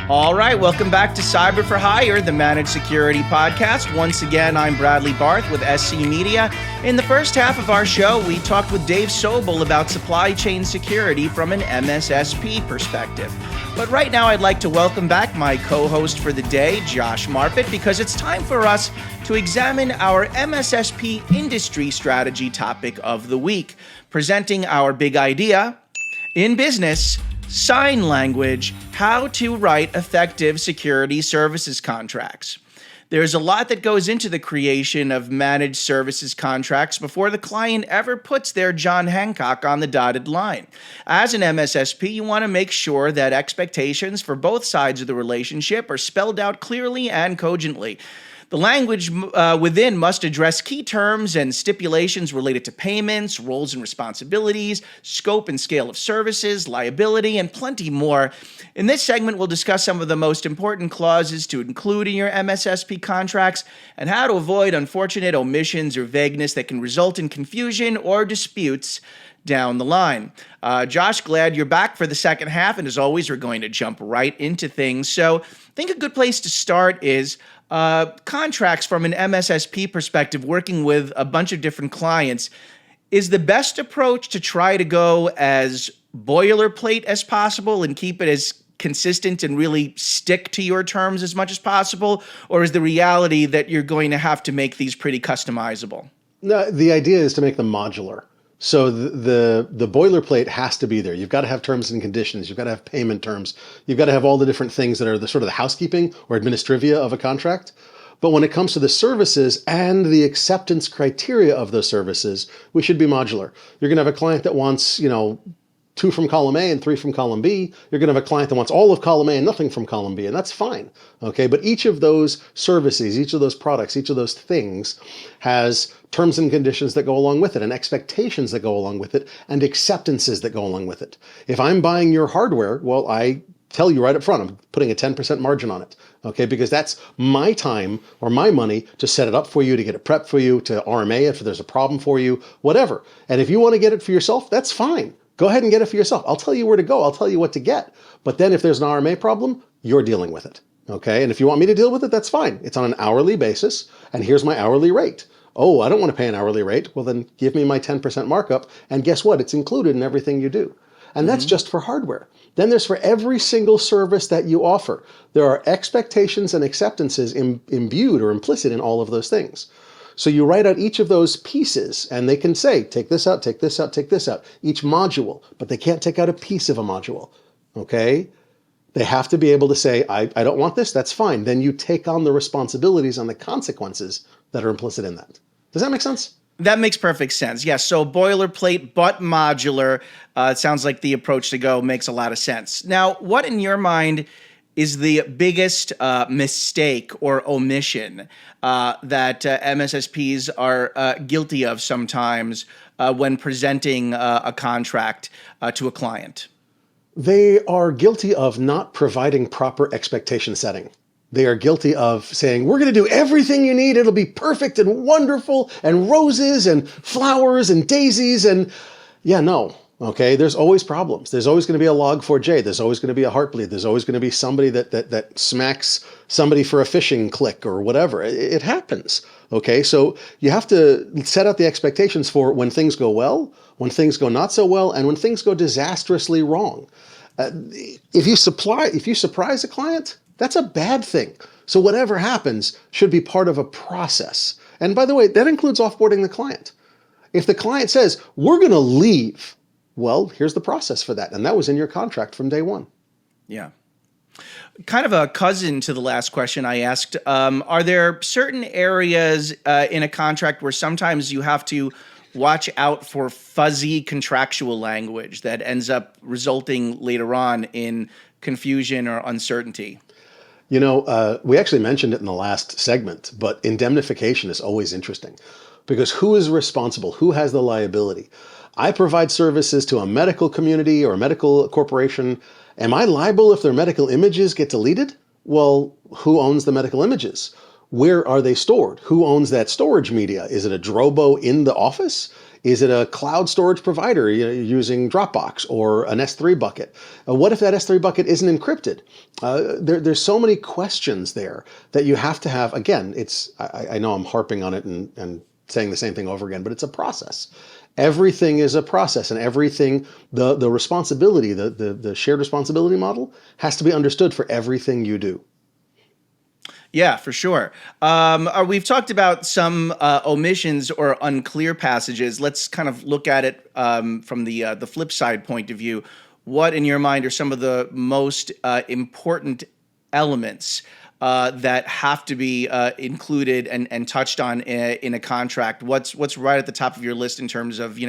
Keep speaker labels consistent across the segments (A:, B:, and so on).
A: All right, welcome back to Cyber for Hire, the Managed Security Podcast. Once again, I'm Bradley Barth with SC Media. In the first half of our show, we talked with Dave Sobel about supply chain security from an MSSP perspective. But right now, I'd like to welcome back my co-host for the day, Josh Marpet, because it's time for us to examine our MSSP industry strategy topic of the week, presenting our big idea in business: sign language, how to write effective security services contracts. There's a lot that goes into the creation of managed services contracts before the client ever puts their John Hancock on the dotted line. As an MSSP, you want to make sure that expectations for both sides of the relationship are spelled out clearly and cogently. The language within must address key terms and stipulations related to payments, roles and responsibilities, scope and scale of services, liability, and plenty more. In this segment, we'll discuss some of the most important clauses to include in your MSSP contracts and how to avoid unfortunate omissions or vagueness that can result in confusion or disputes down the line. Josh, glad you're back for the second half, and as always, we're going to jump right into things. So I think a good place to start is contracts from an MSSP perspective, working with a bunch of different clients. Is the best approach to try to go as boilerplate as possible and keep it as consistent and really stick to your terms as much as possible? Or is the reality that you're going to have to make these pretty customizable?
B: No, the idea is to make them modular. So the boilerplate has to be there. You've got to have terms and conditions. You've got to have payment terms. You've got to have all the different things that are the sort of the housekeeping or administrivia of a contract. But when it comes to the services and the acceptance criteria of those services, we should be modular. You're going to have a client that wants, 2 from column A and 3 from column B. You're going to have a client that wants all of column A and nothing from column B, and that's fine. Okay, but each of those services, each of those products, each of those things has terms and conditions that go along with it, and expectations that go along with it, and acceptances that go along with it. If I'm buying your hardware, well, I tell you right up front, I'm putting a 10% margin on it, okay? Because that's my time or my money to set it up for you, to get it prepped for you, to RMA it if there's a problem for you, whatever. And if you want to get it for yourself, that's fine. Go ahead and get it for yourself. I'll tell you where to go. I'll tell you what to get. But then if there's an RMA problem, you're dealing with it, okay? And if you want me to deal with it, that's fine. It's on an hourly basis, and here's my hourly rate. Oh, I don't want to pay an hourly rate. Well, then give me my 10% markup, and guess what? It's included in everything you do. And that's just for hardware. Then there's for every single service that you offer. There are expectations and acceptances imbued or implicit in all of those things. So you write out each of those pieces, and they can say, take this out, take this out, take this out, each module, but they can't take out a piece of a module, okay? They have to be able to say, I don't want this, that's fine. Then you take on the responsibilities and the consequences that are implicit in that. Does that make sense?
A: That makes perfect sense. Yes, so boilerplate but modular. It sounds like the approach to go makes a lot of sense. Now, what in your mind is the biggest mistake or omission that MSSPs are guilty of sometimes when presenting a contract to a client?
B: They are guilty of not providing proper expectation setting. They are guilty of saying, we're going to do everything you need. It'll be perfect and wonderful and roses and flowers and daisies. And yeah, no. Okay, there's always problems. There's always going to be a log4j. There's always going to be a heartbleed. There's always going to be somebody that smacks somebody for a phishing click or whatever. It happens. Okay, so you have to set out the expectations for when things go well, when things go not so well, and when things go disastrously wrong. If you surprise a client, that's a bad thing. So whatever happens should be part of a process. And by the way, that includes offboarding the client. If the client says, we're going to leave, well, here's the process for that. And that was in your contract from day one.
A: Yeah. Kind of a cousin to the last question I asked, are there certain areas in a contract where sometimes you have to watch out for fuzzy contractual language that ends up resulting later on in confusion or uncertainty?
B: You know, we actually mentioned it in the last segment, but indemnification is always interesting because who is responsible? Who has the liability? I provide services to a medical community or a medical corporation. Am I liable if their medical images get deleted? Well, who owns the medical images? Where are they stored? Who owns that storage media? Is it a Drobo in the office? Is it a cloud storage provider using Dropbox or an S3 bucket? What if that S3 bucket isn't encrypted? There's so many questions there that you have to have. Again, I know I'm harping on it and saying the same thing over again, but it's a process. Everything is a process, and everything, the responsibility, the shared responsibility model has to be understood for everything you do.
A: Yeah, for sure. We've talked about some omissions or unclear passages. Let's kind of look at it from the flip side point of view. What, in your mind, are some of the most important elements that have to be included and touched on in a contract? What's right at the top of your list in terms of,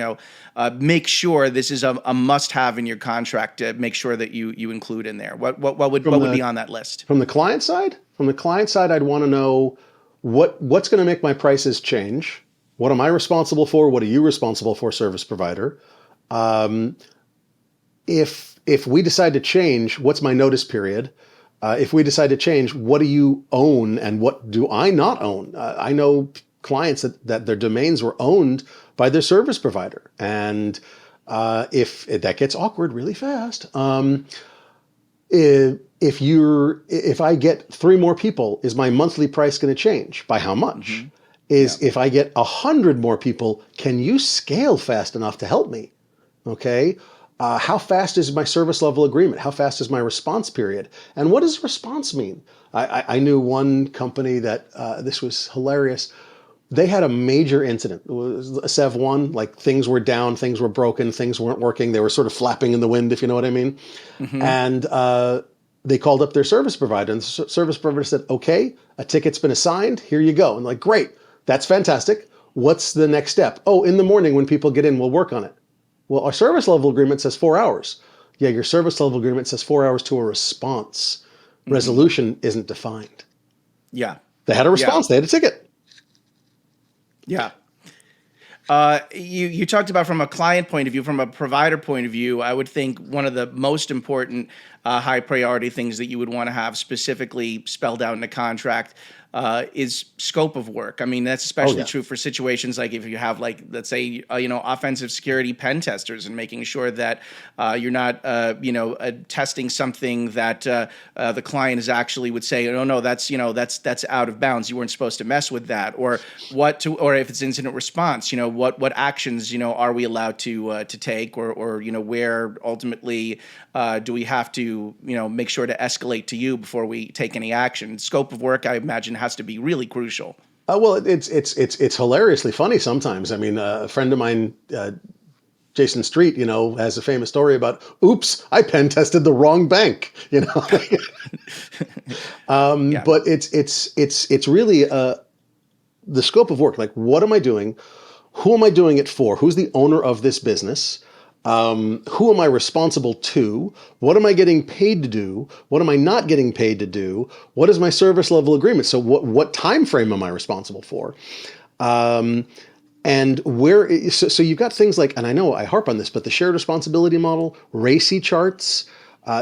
A: make sure this is a must-have in your contract to make sure that you include in there? What would be on that list?
B: From the client side? From the client side, I'd want to know what's going to make my prices change. What am I responsible for? What are you responsible for, service provider? If we decide to change, what's my notice period? If we decide to change, what do you own and what do I not own? I know clients that their domains were owned by their service provider. And if that gets awkward really fast, if I get 3 more people, is my monthly price going to change? By how much? If I get 100 more people, can you scale fast enough to help me? Okay. How fast is my service level agreement? How fast is my response period? And what does response mean? I knew one company that this was hilarious. They had a major incident. It was a Sev 1, like things were down, things were broken, things weren't working. They were sort of flapping in the wind, if you know what I mean. And they called up their service provider, and the service provider said, okay, a ticket's been assigned, here you go. And like, great, that's fantastic. What's the next step? Oh, in the morning when people get in, we'll work on it. Well, our service level agreement says 4 hours. Yeah, your service level agreement says 4 hours to a response. Resolution isn't defined.
A: Yeah.
B: They had a response, they had a ticket.
A: Yeah. You talked about from a client point of view, from a provider point of view, I would think one of the most important high priority things that you would want to have specifically spelled out in a contract is scope of work. I mean, that's especially true for situations like if you have, like, let's say, offensive security pen testers, and making sure that you're not, testing something that the client is actually would say, oh no, that's out of bounds. You weren't supposed to mess with that, or if it's incident response, what actions, are we allowed to take, or where ultimately do we have to, make sure to escalate to you before we take any action? Scope of work, I imagine, has to be really crucial.
B: Well, it's hilariously funny sometimes. I mean, a friend of mine, Jason Street, has a famous story about, oops, I pen tested the wrong bank, But it's really the scope of work. Like, what am I doing? Who am I doing it for? Who's the owner of this business? Who am I responsible to? What am I getting paid to do? What am I not getting paid to do? What is my service level agreement? So what time frame am I responsible for? And where? So you've got things like, and I know I harp on this, but the shared responsibility model, RACI charts.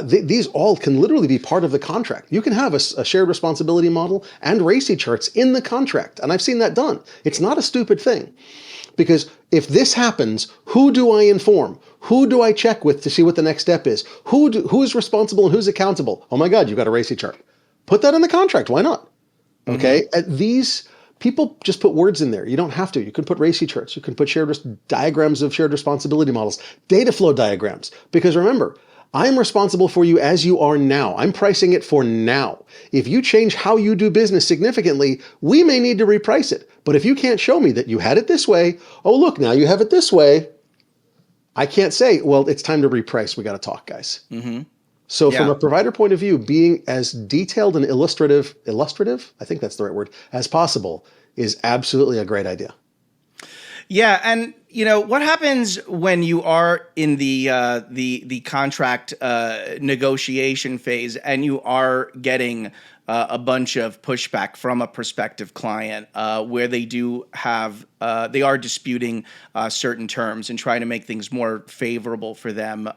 B: These all can literally be part of the contract. You can have a shared responsibility model and RACI charts in the contract, and I've seen that done. It's not a stupid thing. Because if this happens, who do I inform? Who do I check with to see what the next step is? Who is responsible and who's accountable? Oh my God, you've got a RACI chart. Put that in the contract. Why not? Okay. These people just put words in there. You don't have to. You can put RACI charts. You can put diagrams of shared responsibility models, data flow diagrams. Because remember, I'm responsible for you as you are now. I'm pricing it for now. If you change how you do business significantly, we may need to reprice it. But if you can't show me that you had it this way, oh, look, now you have it this way, I can't say, well, it's time to reprice. We got to talk, guys. So from a provider point of view, being as detailed and illustrative, I think that's the right word, as possible is absolutely a great idea.
A: Yeah, and what happens when you are in the contract negotiation phase and you are getting a bunch of pushback from a prospective client where they are disputing certain terms and trying to make things more favorable for them?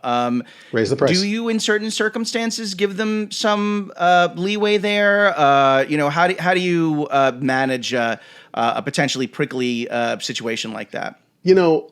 B: Raise the price.
A: Do you, in certain circumstances, give them some leeway there? How do you manage a potentially prickly situation like that?
B: You know,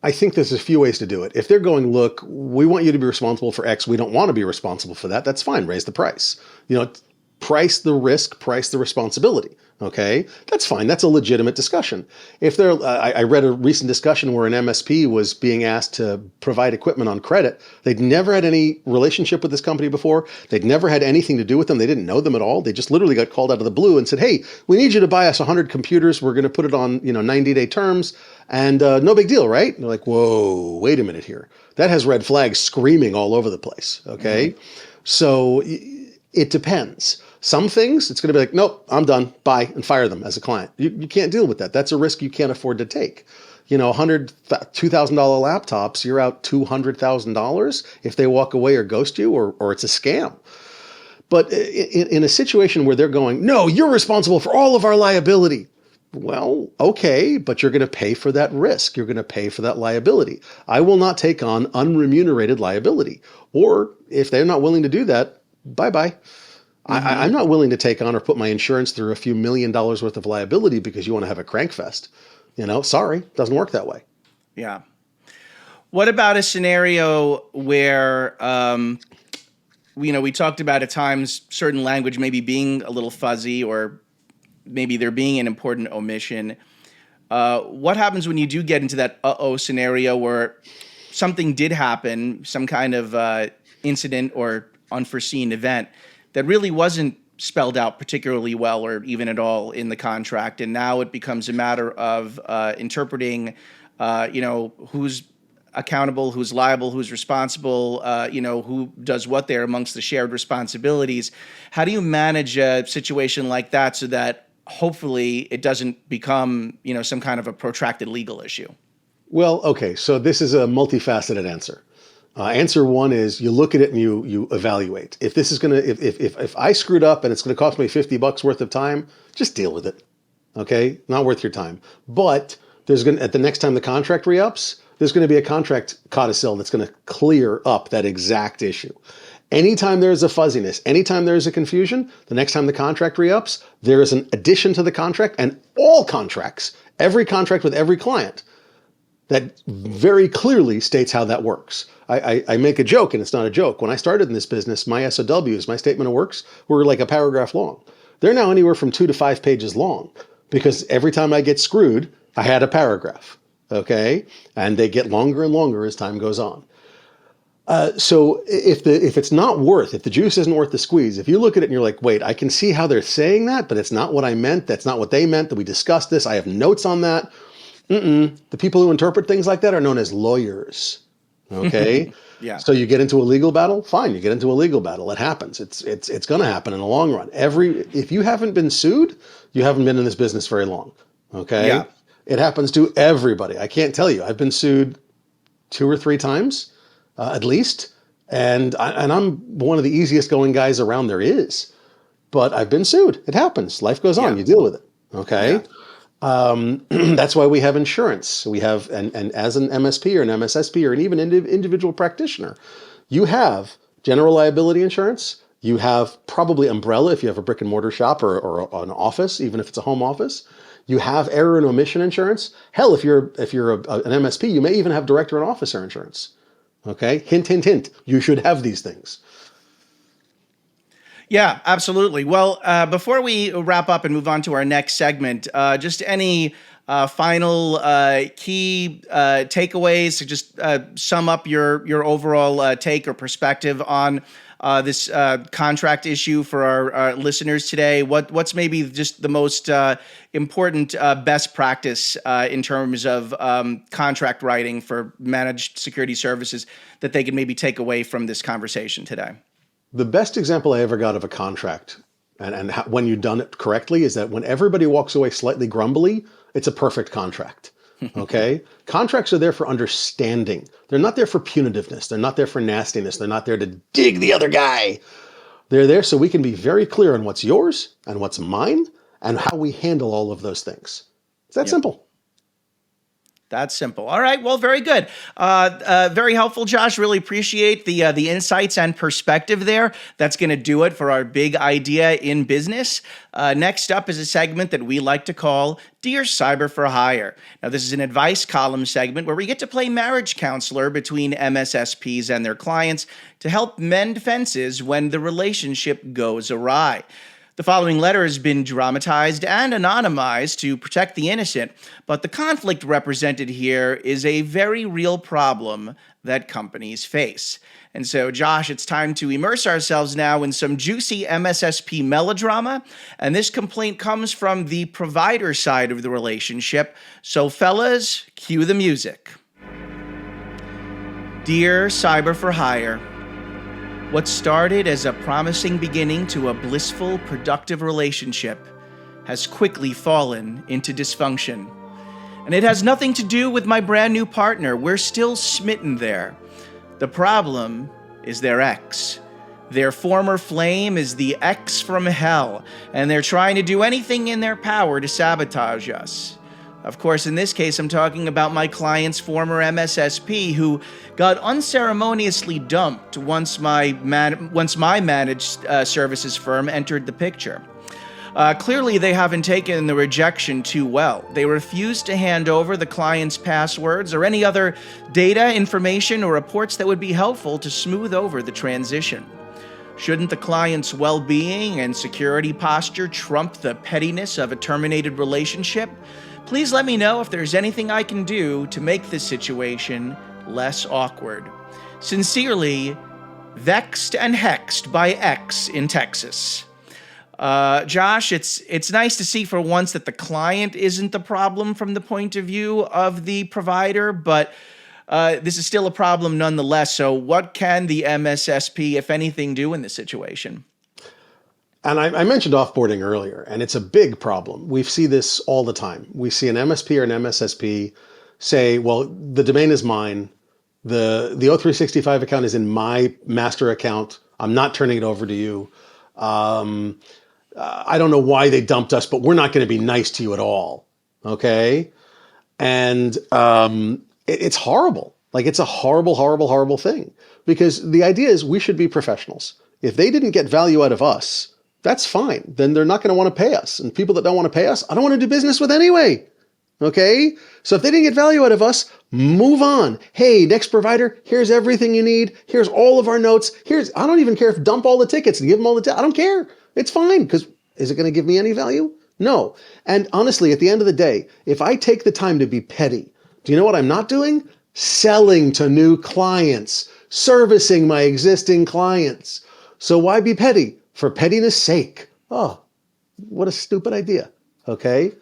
B: I think there's a few ways to do it. If they're going, look, we want you to be responsible for X, we don't want to be responsible for that, that's fine. Raise the price. You know, price the risk, price the responsibility. Okay, that's fine. That's a legitimate discussion. If they're, I read a recent discussion where an MSP was being asked to provide equipment on credit. They'd never had any relationship with this company before. They'd never had anything to do with them. They didn't know them at all. They just literally got called out of the blue and said, "Hey, we need you to buy us 100 computers. We're going to put it on, 90-day terms, and no big deal, right?" And they're like, "Whoa, wait a minute here. That has red flags screaming all over the place." Okay, so it depends. Some things, it's going to be like, nope, I'm done, bye, and fire them as a client. You can't deal with that. That's a risk you can't afford to take. You know, $2,000 laptops, you're out $200,000 if they walk away or ghost you, or it's a scam. But in a situation where they're going, no, you're responsible for all of our liability. Well, okay, but you're going to pay for that risk. You're going to pay for that liability. I will not take on unremunerated liability. Or if they're not willing to do that, bye-bye. I'm not willing to take on or put my insurance through a few $1 million worth of liability because you want to have a crankfest. Sorry, doesn't work that way.
A: Yeah. What about a scenario where, we talked about at times certain language maybe being a little fuzzy, or maybe there being an important omission? What happens when you do get into that uh-oh scenario where something did happen, some kind of incident or unforeseen event that really wasn't spelled out particularly well or even at all in the contract, and now it becomes a matter of interpreting, who's accountable, who's liable, who's responsible, who does what there amongst the shared responsibilities? How do you manage a situation like that so that hopefully it doesn't become, some kind of a protracted legal issue?
B: Well, okay, so this is a multifaceted answer. Answer one is you look at it and you evaluate. If this is if I screwed up and it's gonna cost me $50 worth of time, just deal with it. Okay, not worth your time. But at the next time the contract re-ups, there's gonna be a contract codicil that's gonna clear up that exact issue. Anytime there's a fuzziness, anytime there's a confusion, the next time the contract re-ups, there is an addition to the contract, and all contracts, every contract with every client, that very clearly states how that works. I make a joke, and it's not a joke. When I started in this business, my SOWs, my statement of works, were like a paragraph long. They're now anywhere from 2 to 5 pages long, because every time I get screwed, I had a paragraph, okay? And they get longer and longer as time goes on. So if the juice isn't worth the squeeze, if you look at it and you're like, wait, I can see how they're saying that, but it's not what I meant, that's not what they meant, that we discussed this, I have notes on that. The people who interpret things like that are known as lawyers. Okay.
A: Yeah.
B: So you get into a legal battle, fine. You get into a legal battle. It happens. It's going to happen in the long run. If you haven't been sued, you haven't been in this business very long. Okay.
A: Yeah.
B: It happens to everybody. I can't tell you. I've been sued 2 or 3 times, at least, and I'm one of the easiest going guys around there is. But I've been sued. It happens. Life goes on. You deal with it. Okay. Yeah. That's why we have insurance. We have, and as an MSP or an MSSP or an even individual practitioner, you have general liability insurance. You have probably umbrella if you have a brick and mortar shop or an office, even if it's a home office. You have error and omission insurance. Hell, if you're an MSP, you may even have director and officer insurance. Okay, hint, hint, hint. You should have these things.
A: Yeah, absolutely. Well, before we wrap up and move on to our next segment, just any final key takeaways to just sum up your overall take or perspective on this contract issue for our listeners today. What's maybe just the most important best practice in terms of contract writing for managed security services that they can maybe take away from this conversation today?
B: The best example I ever got of a contract, and when you've done it correctly, is that when everybody walks away slightly grumbly, it's a perfect contract. Okay? Contracts are there for understanding. They're not there for punitiveness. They're not there for nastiness. They're not there to dig the other guy. They're there so we can be very clear on what's yours and what's mine and how we handle all of those things. It's that simple.
A: That's simple. All right. Well, very good. Very helpful, Josh. Really appreciate the insights and perspective there. That's going to do it for our big idea in business. Next up is a segment that we like to call Dear Cyber for Hire. Now, this is an advice column segment where we get to play marriage counselor between MSSPs and their clients to help mend fences when the relationship goes awry. The following letter has been dramatized and anonymized to protect the innocent, but the conflict represented here is a very real problem that companies face. And so, Josh, it's time to immerse ourselves now in some juicy MSSP melodrama, and this complaint comes from the provider side of the relationship. So, fellas, cue the music. Dear Cyber for Hire, what started as a promising beginning to a blissful, productive relationship has quickly fallen into dysfunction. And it has nothing to do with my brand new partner. We're still smitten there. The problem is their ex. Their former flame is the ex from hell, and they're trying to do anything in their power to sabotage us. Of course, in this case, I'm talking about my client's former MSSP who got unceremoniously dumped once my managed services firm entered the picture. Clearly, they haven't taken the rejection too well. They refused to hand over the client's passwords or any other data, information, or reports that would be helpful to smooth over the transition. Shouldn't the client's well-being and security posture trump the pettiness of a terminated relationship? Please let me know if there's anything I can do to make this situation less awkward. Sincerely, vexed and hexed by X in Texas. Josh, it's nice to see for once that the client isn't the problem from the point of view of the provider, but this is still a problem nonetheless. So what can the MSSP, if anything, do in this situation?
B: And I mentioned offboarding earlier, and it's a big problem. We see this all the time. We see an MSP or an MSSP say, well, the domain is mine. The O365 account is in my master account. I'm not turning it over to you. I don't know why they dumped us, but we're not going to be nice to you at all. Okay? And it's horrible. Like, it's a horrible, horrible, horrible thing. Because the idea is we should be professionals. If they didn't get value out of us, that's fine. Then they're not going to want to pay us. And people that don't want to pay us, I don't want to do business with anyway. Okay? So if they didn't get value out of us, move on. Hey, next provider, here's everything you need. Here's all of our notes. I don't even care if dump all the tickets and give them all I don't care. It's fine, because is it going to give me any value? No. And honestly, at the end of the day, if I take the time to be petty, do you know what I'm not doing? Selling to new clients, servicing my existing clients. So why be petty? For pettiness sake. Oh, what a stupid idea. Okay?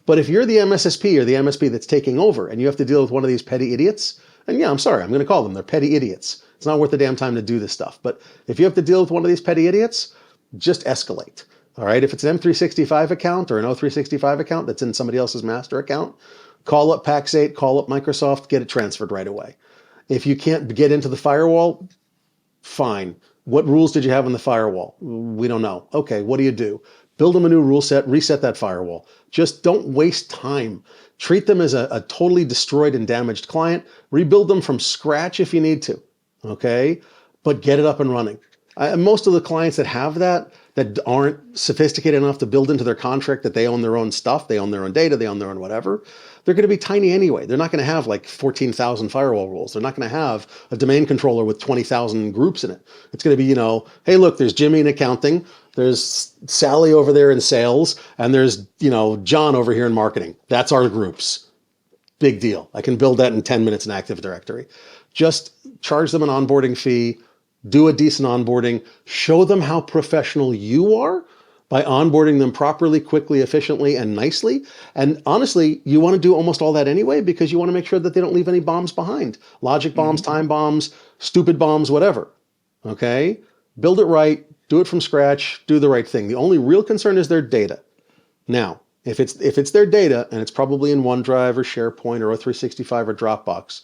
B: But if you're the MSSP or the MSP that's taking over and you have to deal with one of these petty idiots, and yeah, I'm sorry, I'm going to call them. They're petty idiots. It's not worth the damn time to do this stuff. But if you have to deal with one of these petty idiots, just escalate. All right? If it's an M365 account or an O365 account that's in somebody else's master account, call up Pax8, call up Microsoft, get it transferred right away. If you can't get into the firewall, fine. What rules did you have on the firewall? We don't know. Okay, what do? Build them a new rule set, reset that firewall. Just don't waste time. Treat them as a totally destroyed and damaged client. Rebuild them from scratch if you need to. Okay? But get it up and running. Most of the clients that have that aren't sophisticated enough to build into their contract that they own their own stuff, they own their own data, they own their own whatever, they're going to be tiny anyway. They're not going to have like 14,000 firewall rules. They're not going to have a domain controller with 20,000 groups in it. It's going to be, hey, look, there's Jimmy in accounting, there's Sally over there in sales, and there's, John over here in marketing. That's our groups. Big deal. I can build that in 10 minutes in Active Directory. Just charge them an onboarding fee. Do a decent onboarding, show them how professional you are by onboarding them properly, quickly, efficiently, and nicely. And honestly, you want to do almost all that anyway because you want to make sure that they don't leave any bombs behind. Logic bombs, time bombs, stupid bombs, whatever. Okay? Build it right, do it from scratch, do the right thing. The only real concern is their data. Now, if it's their data and it's probably in OneDrive or SharePoint or O365 or Dropbox,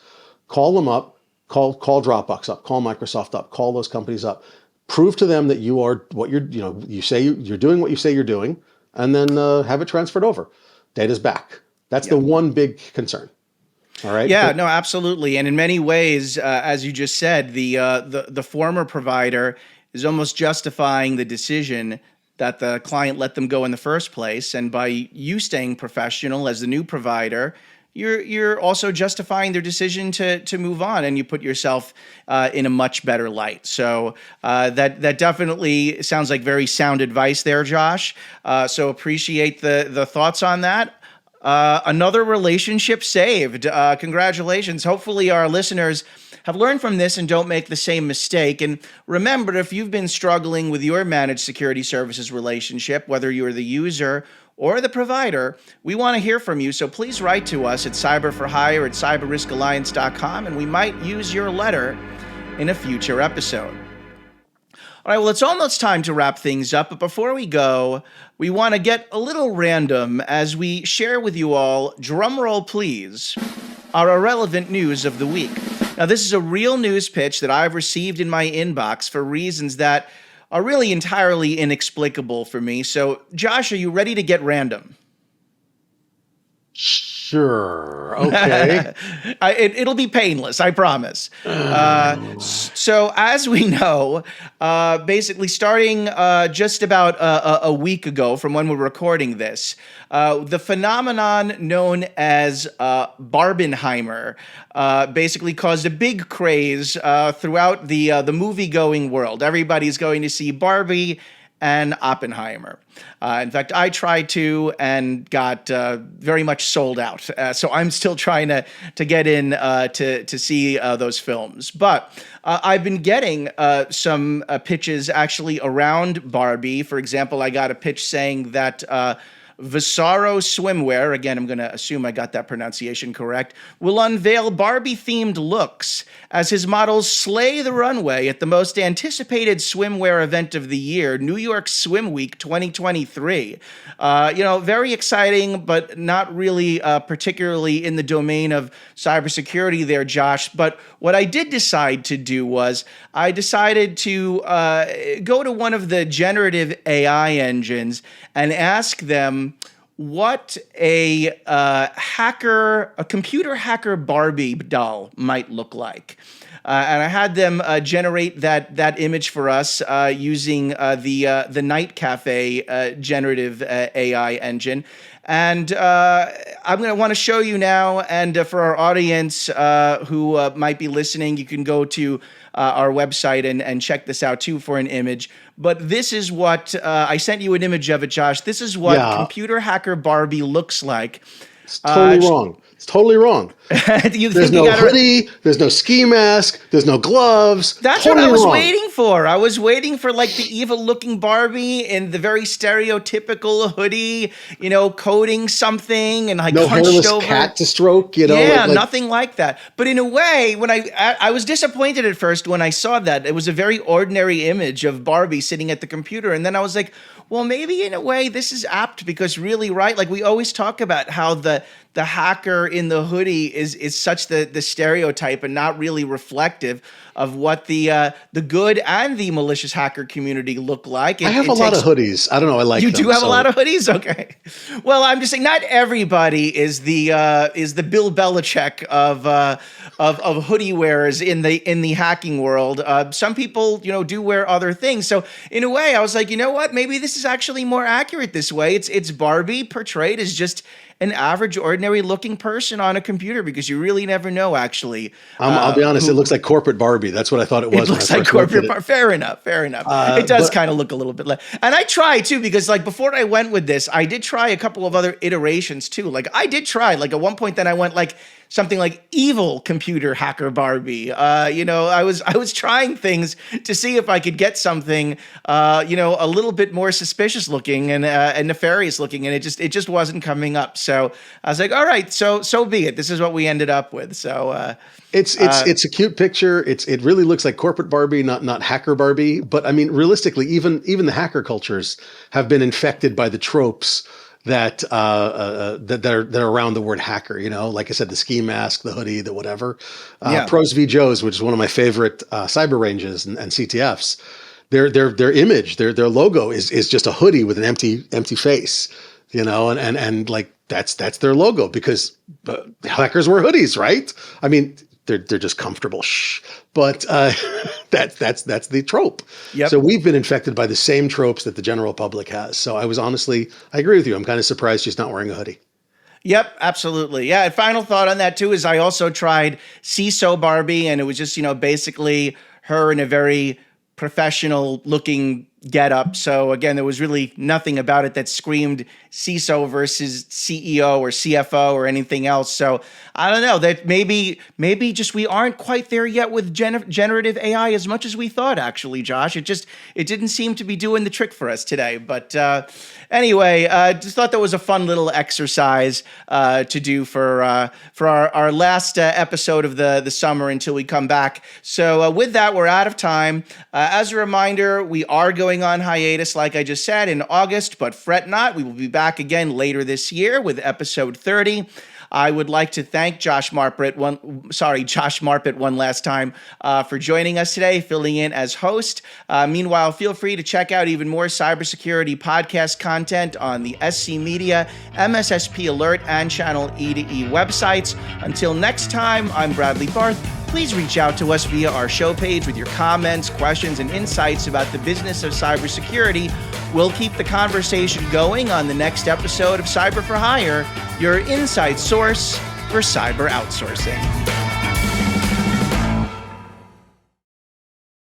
B: call them up. Call Dropbox up, call Microsoft up, call those companies up. Prove to them that you are what you say you're doing what you say you're doing, and then have it transferred over. Data's back. That's the one big concern. All right.
A: Yeah, no, absolutely. And in many ways, as you just said, the former provider is almost justifying the decision that the client let them go in the first place. And by you staying professional as the new provider, you're also justifying their decision to move on, and you put yourself in a much better light. So that definitely sounds like very sound advice there, Josh. So appreciate the thoughts on that. Another relationship saved. Congratulations. Hopefully our listeners have learned from this and don't make the same mistake. And remember, if you've been struggling with your managed security services relationship, whether you're the user or the provider, we want to hear from you. So please write to us at cyberforhire@cyberriskalliance.com, and we might use your letter in a future episode. All right, well, it's almost time to wrap things up. But before we go, we want to get a little random as we share with you all, drumroll please, our irrelevant news of the week. Now, this is a real news pitch that I've received in my inbox for reasons that are really entirely inexplicable for me. So, Josh, are you ready to get random?
B: Sure. Okay.
A: It'll be painless, I promise. So as we know, basically starting just about a week ago from when we're recording this, the phenomenon known as Barbenheimer basically caused a big craze throughout the movie-going world. Everybody's going to see Barbie and Oppenheimer. In fact, I tried to and got very much sold out. So I'm still trying to get in to see those films. But I've been getting some pitches actually around Barbie. For example, I got a pitch saying that Visaro Swimwear, again, I'm going to assume I got that pronunciation correct, will unveil Barbie-themed looks as his models slay the runway at the most anticipated swimwear event of the year, New York Swim Week 2023. Very exciting, but not really particularly in the domain of cybersecurity there, Josh. But what I did decide to do was I decided to go to one of the generative AI engines and ask them what a computer hacker Barbie doll might look like. And I had them generate that image for us using the Night Cafe generative AI engine. And I'm going to want to show you now, and for our audience who might be listening, you can go to our website and check this out too for an image. But this is what I sent you an image of it, Josh. This is what computer hacker Barbie looks like.
B: It's totally wrong. It's totally wrong. There's no hoodie. There's no ski mask. There's no gloves.
A: That's
B: totally
A: what I was
B: wrong.
A: waiting for. I was waiting for like the evil-looking Barbie in the very stereotypical hoodie, coding something and like
B: no
A: hunched
B: hairless
A: over.
B: cat to stroke.
A: Yeah, nothing like that. But in a way, when I was disappointed at first when I saw that. It was a very ordinary image of Barbie sitting at the computer, and then I was like, well, maybe in a way this is apt because really, right? Like we always talk about how the hacker in the hoodie is such the stereotype and not really reflective of what the good and the malicious hacker community look like.
B: I have a lot of hoodies. I don't know. I like
A: you
B: them.
A: You do have a lot of hoodies? Okay. Well, I'm just saying not everybody is the Bill Belichick of hoodie wearers in the hacking world. Some people, do wear other things. So in a way, I was like, you know what? Maybe this is actually more accurate this way. It's Barbie portrayed as just an average, ordinary-looking person on a computer because you really never know, actually.
B: I'll be honest, it looks like corporate Barbie. That's what I thought it was.
A: It looks like corporate Barbie. Fair enough. It does kind of look a little bit like... And I tried, too, because, like, before I went with this, I did try a couple of other iterations, too. Like, I did try, like, at one point, then I went, like, something like evil computer hacker Barbie. I was trying things to see if I could get something, a little bit more suspicious looking and nefarious looking, and it just wasn't coming up. So I was like, all right, so be it. This is what we ended up with. So
B: it's a cute picture. It really looks like corporate Barbie, not hacker Barbie. But I mean, realistically, even the hacker cultures have been infected by the tropes that are around the word hacker, like I said, the ski mask, the hoodie, the whatever. Pros v Joes, which is one of my favorite cyber ranges and CTFs. Their image, their logo is just a hoodie with an empty face, and like that's their logo because hackers wear hoodies, right? I mean, they're just comfortable. Shh. But that's the trope.
A: Yep.
B: So we've been infected by the same tropes that the general public has. So I agree with you. I'm kind of surprised she's not wearing a hoodie.
A: Yep, absolutely. Yeah, and final thought on that too is I also tried CISO Barbie, and it was just, basically her in a very professional looking getup. So again, there was really nothing about it that screamed CISO versus CEO or CFO or anything else. So I don't know, that maybe just we aren't quite there yet with generative AI as much as we thought, actually, Josh. It didn't seem to be doing the trick for us today. But anyway, just thought that was a fun little exercise to do for our last episode of the summer until we come back. So with that, we're out of time. As a reminder, we are going on hiatus, like I just said, in August, but fret not. We will be back again later this year with episode 30. I would like to thank Josh Marpet one last time for joining us today, filling in as host. Meanwhile, feel free to check out even more cybersecurity podcast content on the SC Media, MSSP Alert, and Channel E2E websites. Until next time, I'm Bradley Barth. Please reach out to us via our show page with your comments, questions, and insights about the business of cybersecurity. We'll keep the conversation going on the next episode of Cyber for Hire, your insight source for cyber outsourcing.